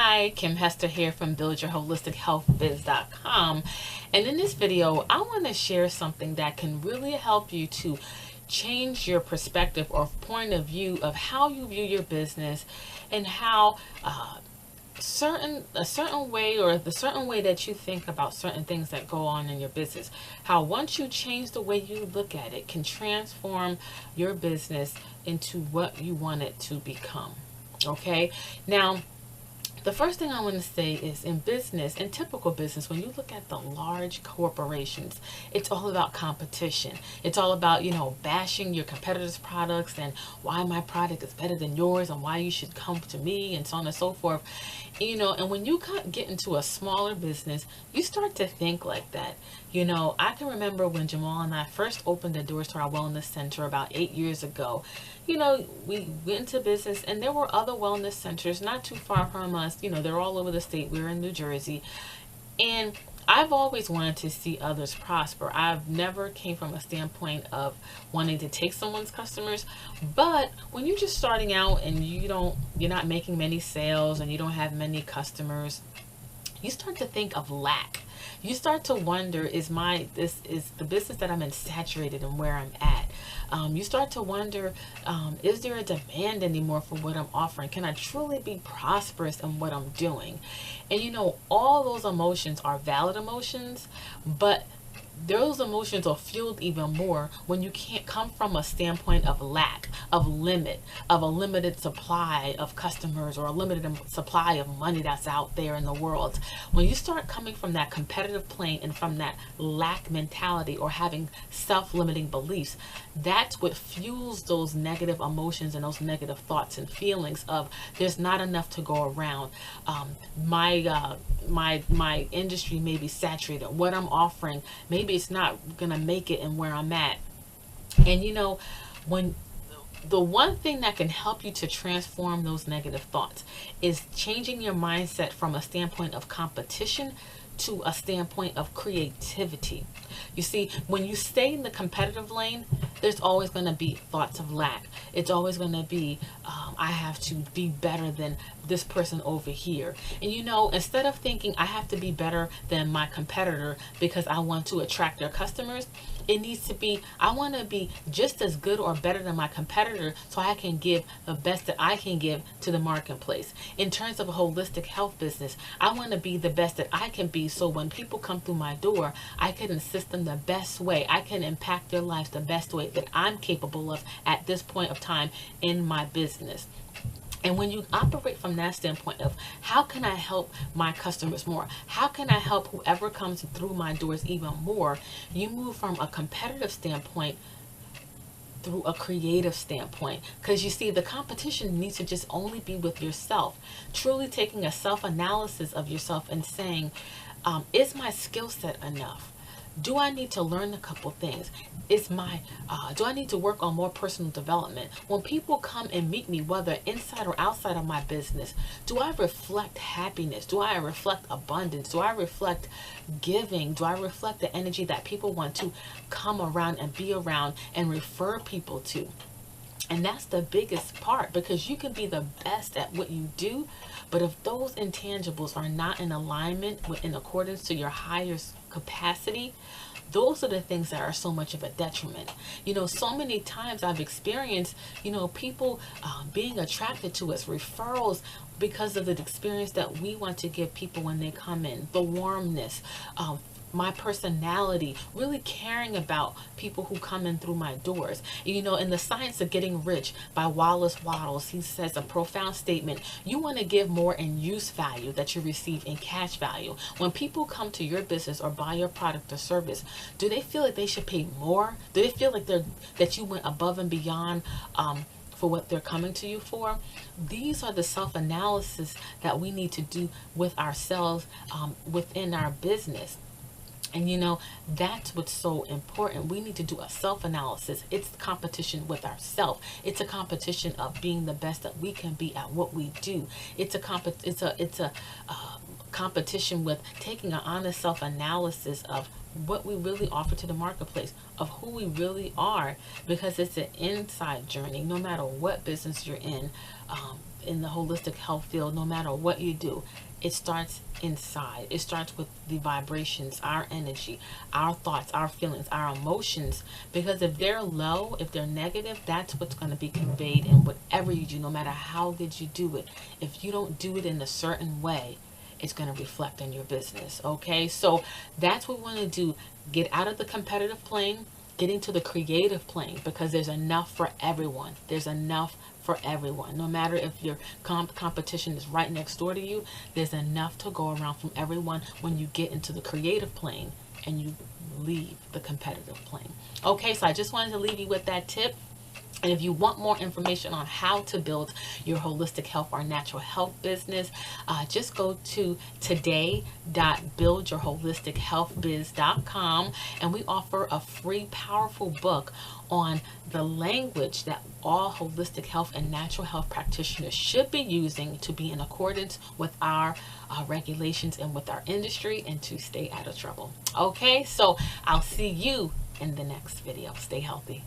Hi, Hester here from BuildYourHolisticHealthBiz.com. And in this video, I want to share something that can really help you to change your perspective or point of view of how you view your business and how a certain way or the certain way that you think about certain things that go on in your business, how once you change the way you look at it can transform your business into what you want it to become. Okay, now the first thing I want to say is in business, in typical business, when you look at the large corporations, it's all about competition. It's all about, bashing your competitors' products and why my product is better than yours and why you should come to me and so on and so forth. And when you get into a smaller business, you start to think like that. I can remember when Jamal and I first opened the doors to our wellness center about 8 years ago. We went into business and there were other wellness centers not too far from us. They're all over the state. We're in New Jersey. And I've always wanted to see others prosper. I've never came from a standpoint of wanting to take someone's customers. But when you're just starting out and you're not making many sales and you don't have many customers, you start to think of lack. You start to wonder, is the business that I'm in saturated in where I'm at? You start to wonder, is there a demand anymore for what I'm offering? Can I truly be prosperous in what I'm doing? And all those emotions are valid emotions, but those emotions are fueled even more when you can't come from a standpoint of lack, of a limited supply of customers or a limited supply of money that's out there in the world. When you start coming from that competitive plane and from that lack mentality or having self-limiting beliefs, that's what fuels those negative emotions and those negative thoughts and feelings of there's not enough to go around. My industry may be saturated. What I'm offering, maybe it's not gonna make it in where I'm at. And when the one thing that can help you to transform those negative thoughts is changing your mindset from a standpoint of competition to a standpoint of creativity. You see, when you stay in the competitive lane, there's always going to be thoughts of lack. It's always going to be, I have to be better than this person over here. And instead of thinking I have to be better than my competitor because I want to attract their customers, it needs to be, I want to be just as good or better than my competitor so I can give the best that I can give to the marketplace. In terms of a holistic health business, I want to be the best that I can be so when people come through my door, I can assist them the best way. I can impact their lives the best way that I'm capable of at this point of time in my business. And when you operate from that standpoint of how can I help my customers more? How can I help whoever comes through my doors even more? You move from a competitive standpoint through a creative standpoint, because you see the competition needs to just only be with yourself, truly taking a self-analysis of yourself and saying, is my skill set enough? Do I need to learn a couple things? Do I need to work on more personal development? When people come and meet me, whether inside or outside of my business, do I reflect happiness? Do I reflect abundance? Do I reflect giving? Do I reflect the energy that people want to come around and be around and refer people to? And that's the biggest part, because you can be the best at what you do, but if those intangibles are not in alignment in accordance to your highest capacity, those are the things that are so much of a detriment. So many times I've experienced, people being attracted to us, referrals, because of the experience that we want to give people when they come in, the warmness, my personality, really caring about people who come in through my doors. In The Science of Getting Rich by Wallace Wattles, he says a profound statement: you want to give more in use value that you receive in cash value. When people come to your business or buy your product or service, do they feel like they should pay more? Do they feel like that you went above and beyond for what they're coming to you for? These are the self-analysis that we need to do with ourselves within our business. And that's what's so important. We need to do a self-analysis. It's competition with ourselves. It's a competition of being the best that we can be at what we do. It's a competition with taking an honest self-analysis of what we really offer to the marketplace, of who we really are, because it's an inside journey. No matter what business you're in, in the holistic health field, no matter what you do, it starts inside. It starts with the vibrations, our energy, our thoughts, our feelings, our emotions. Because if they're low, if they're negative, that's what's going to be conveyed in whatever you do, no matter how good you do it. If you don't do it in a certain way, it's going to reflect on your business. Okay, so that's what we want to do. Get out of the competitive plane, get into the creative plane, because there's enough for everyone. There's enough for everyone. No matter if your competition is right next door to you, there's enough to go around from everyone when you get into the creative plane and you leave the competitive plane. Okay, so I just wanted to leave you with that tip. And if you want more information on how to build your holistic health or natural health business, just go to today.buildyourholistichealthbiz.com, and we offer a free, powerful book on the language that all holistic health and natural health practitioners should be using to be in accordance with our regulations and with our industry, and to stay out of trouble. Okay, so I'll see you in the next video. Stay healthy.